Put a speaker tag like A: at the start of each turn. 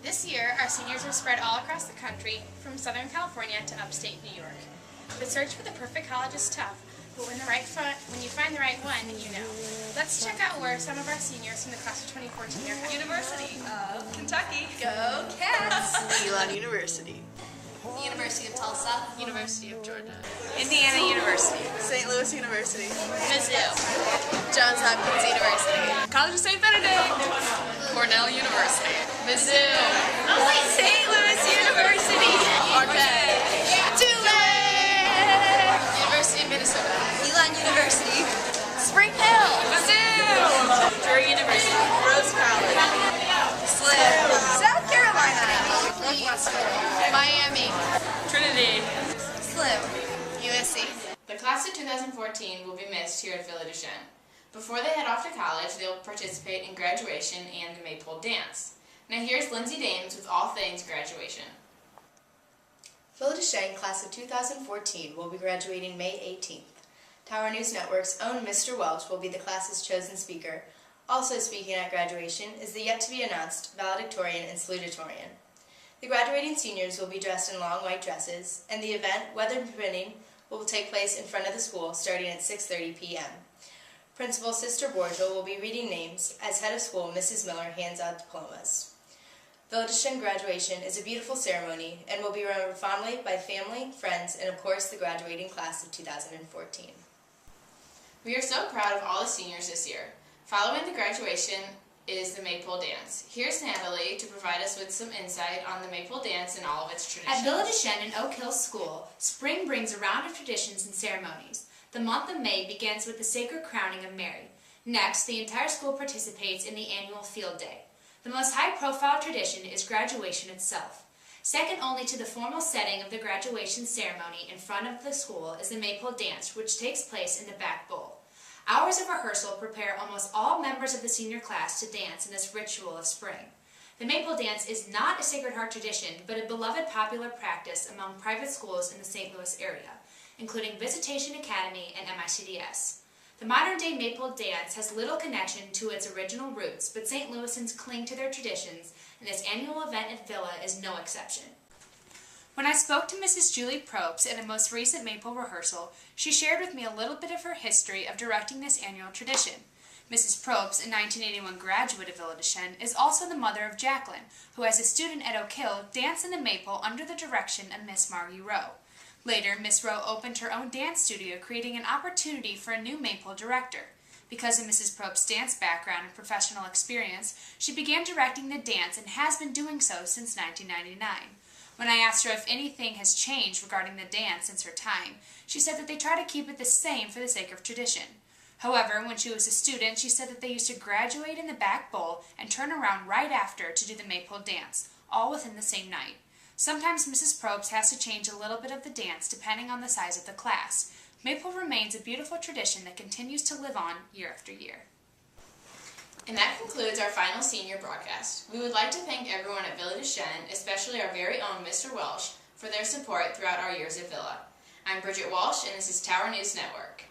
A: This year, our seniors are spread all across the country, from Southern California to upstate New York. The search for the perfect college is tough, but when you find the right one, you know. Let's check out where some of our seniors from the class of 2014 are headed.
B: University of Kentucky.
A: Go Cats!
C: Elon University.
D: The University of Tulsa.
A: University of Georgia.
B: Indiana University.
C: St. Louis University.
A: Mizzou.
C: Johns Hopkins University.
B: College of St. Benedict. Cornell University.
A: Mizzou.
B: Oh wait, St. Louis University.
C: Marquette.
A: Tulane. University of Minnesota.
D: Elon University.
A: Spring Hill.
B: Mizzou.
A: Drury University.
C: Rose College.
D: Slim.
C: South Carolina.
A: Northwestern. Miami.
B: Trinity.
D: Slim.
A: USC. The class of 2014 will be missed here at Villa Duchesne. Before they head off to college, they will participate in graduation and the Maypole Dance. Now here's Lindsay Dames with all things graduation.
E: Villa Duchesne class of 2014 will be graduating May 18th. Tower News Network's own Mr. Welch will be the class's chosen speaker. Also speaking at graduation is the yet-to-be-announced valedictorian and salutatorian. The graduating seniors will be dressed in long white dresses, and the event, weather permitting, will take place in front of the school starting at 6:30 p.m. Principal Sister Borgel will be reading names as head of school Mrs. Miller hands out diplomas. Villa Duchesne graduation is a beautiful ceremony and will be remembered fondly by family, friends, and of course the graduating class of 2014.
A: We are so proud of all the seniors this year. Following the graduation is the Maypole Dance. Here's Natalie to provide us with some insight on the Maypole Dance and all of its traditions.
F: At Villa Duchesne and Oak Hill School, spring brings a round of traditions and ceremonies. The month of May begins with the sacred crowning of Mary. Next, the entire school participates in the annual field day. The most high-profile tradition is graduation itself. Second only to the formal setting of the graduation ceremony in front of the school is the Maypole Dance, which takes place in the back bowl. Hours of rehearsal prepare almost all members of the senior class to dance in this ritual of spring. The Maypole Dance is not a Sacred Heart tradition, but a beloved popular practice among private schools in the St. Louis area, including Visitation Academy and MICDS. The modern-day Maypole Dance has little connection to its original roots, but St. Louisans cling to their traditions, and this annual event at Villa is no exception. When I spoke to Mrs. Julie Probst at a most recent Maypole rehearsal, she shared with me a little bit of her history of directing this annual tradition. Mrs. Probst, a 1981 graduate of Villa Duchesne, is also the mother of Jacqueline, who as a student at Oak Hill danced in the Maypole under the direction of Miss Margie Rowe. Later, Miss Rowe opened her own dance studio, creating an opportunity for a new Maypole director. Because of Mrs. Probst's dance background and professional experience, she began directing the dance and has been doing so since 1999. When I asked her if anything has changed regarding the dance since her time, she said that they try to keep it the same for the sake of tradition. However, when she was a student, she said that they used to graduate in the back bowl and turn around right after to do the Maypole Dance, all within the same night. Sometimes Mrs. Probst has to change a little bit of the dance depending on the size of the class. Maypole remains a beautiful tradition that continues to live on year after year.
A: And that concludes our final senior broadcast. We would like to thank everyone at Villa Duchesne, especially our very own Mr. Welsh, for their support throughout our years at Villa. I'm Bridget Walsh, and this is Tower News Network.